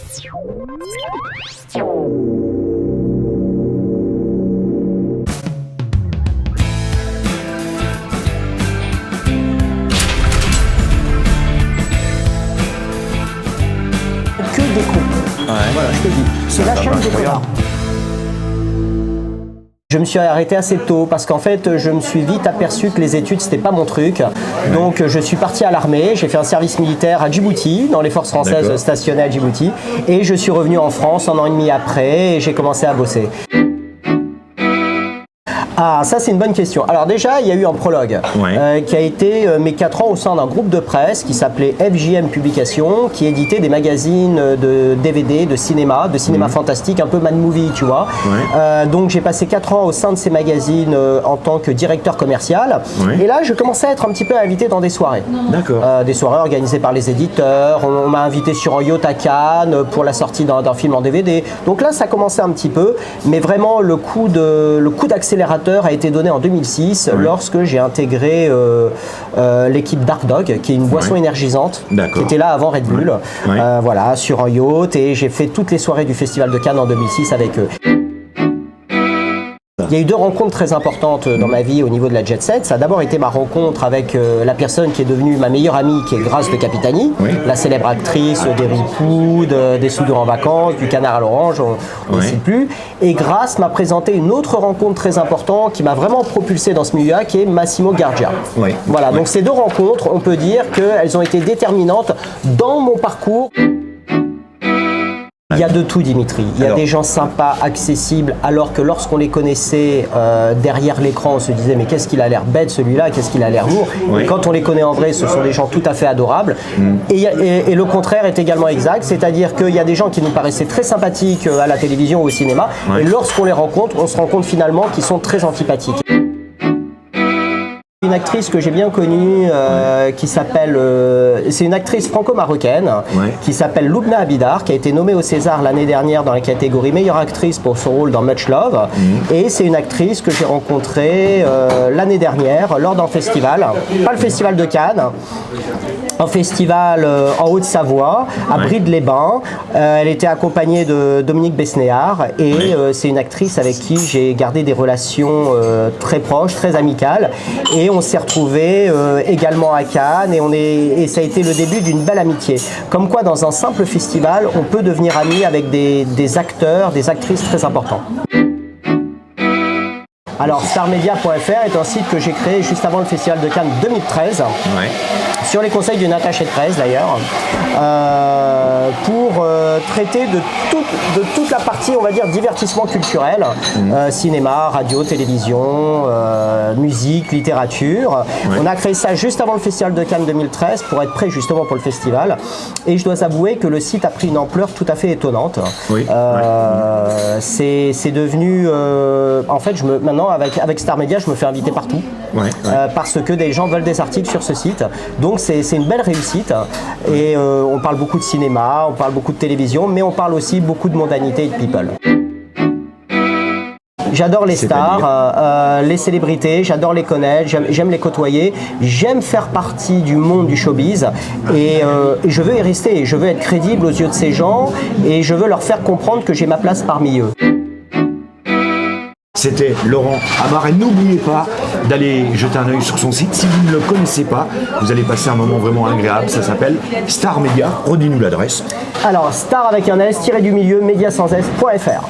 Que déco. Voilà, je te le dis. C'est la chaîne des connards. Je me suis arrêté assez tôt parce qu'en fait, je me suis vite aperçu que les études, c'était pas mon truc. Donc, je suis parti à l'armée. J'ai fait un service militaire à Djibouti, dans les forces françaises stationnées à Djibouti. Et je suis revenu en France 1 an et demi après et j'ai commencé à bosser. Ah, ça c'est une bonne question. Alors déjà, il y a eu un prologue qui a été mes 4 ans au sein d'un groupe de presse qui s'appelait FJM Publications, qui éditait des magazines de DVD, de cinéma fantastique, un peu Mad Movie, tu vois. Donc j'ai passé 4 ans au sein de ces magazines en tant que directeur commercial. Et là, je commençais à être un petit peu invité dans des soirées. Des soirées organisées par les éditeurs. On m'a invité sur un yacht à Cannes pour la sortie d'un film en DVD. Donc là, ça commençait un petit peu. Mais vraiment, le coup d'accélérateur a été donné en 2006 lorsque j'ai intégré l'équipe Dark Dog, qui est une boisson énergisante, qui était là avant Red Bull, voilà, sur un yacht, et j'ai fait toutes les soirées du Festival de Cannes en 2006 avec eux. Il y a eu 2 rencontres très importantes dans ma vie au niveau de la jet set. Ça a d'abord été ma rencontre avec la personne qui est devenue ma meilleure amie, qui est Grace de Capitani, la célèbre actrice des Ripoud, des Soudeurs en vacances, du Canard à l'orange, on ne cite plus. Et Grace m'a présenté une autre rencontre très importante qui m'a vraiment propulsé dans ce milieu-là, qui est Massimo Gardia. Voilà, donc ces 2 rencontres, on peut dire qu'elles ont été déterminantes dans mon parcours. Il y a de tout, Dimitri. Il y a des gens sympas, accessibles, alors que lorsqu'on les connaissait derrière l'écran, on se disait mais qu'est-ce qu'il a l'air bête celui-là, qu'est-ce qu'il a l'air lourd. Et quand on les connaît en vrai, ce sont des gens tout à fait adorables. Et le contraire est également exact, c'est-à-dire qu'il y a des gens qui nous paraissaient très sympathiques à la télévision ou au cinéma, et lorsqu'on les rencontre, on se rend compte finalement qu'ils sont très antipathiques. Une actrice que j'ai bien connue qui s'appelle, c'est une actrice franco-marocaine qui s'appelle Loubna Abidar, qui a été nommée au César l'année dernière dans la catégorie meilleure actrice pour son rôle dans Much Love. Et c'est une actrice que j'ai rencontrée l'année dernière lors d'un festival, pas le festival de Cannes, un festival en Haute-Savoie, à Brive-les-Bains. Elle était accompagnée de Dominique Besnéard et c'est une actrice avec qui j'ai gardé des relations très proches, très amicales. Et on s'est retrouvés également à Cannes et ça a été le début d'une belle amitié. Comme quoi, dans un simple festival, on peut devenir ami avec des acteurs, des actrices très importants. Alors, starmedia.fr est un site que j'ai créé juste avant le Festival de Cannes 2013, sur les conseils d'une attachée de presse d'ailleurs, pour traiter de toute la partie, on va dire, divertissement culturel, cinéma, radio, télévision, musique, littérature. On a créé ça juste avant le Festival de Cannes 2013 pour être prêt justement pour le festival. Et je dois avouer que le site a pris une ampleur tout à fait étonnante. C'est devenu, en fait, maintenant avec Star Media, je me fais inviter partout parce que des gens veulent des articles sur ce site. Donc c'est une belle réussite et on parle beaucoup de cinéma, on parle beaucoup de télévision, mais on parle aussi beaucoup de mondanité et de people. J'adore les stars, les célébrités, j'adore les connaître, j'aime les côtoyer, j'aime faire partie du monde du showbiz et je veux y rester, je veux être crédible aux yeux de ces gens et je veux leur faire comprendre que j'ai ma place parmi eux. C'était Laurent Ammar et n'oubliez pas d'aller jeter un œil sur son site. Si vous ne le connaissez pas, vous allez passer un moment vraiment agréable. Ça s'appelle Star Media. Redis-nous l'adresse. Alors, star avec un S, tiré du milieu, média sans S.fr.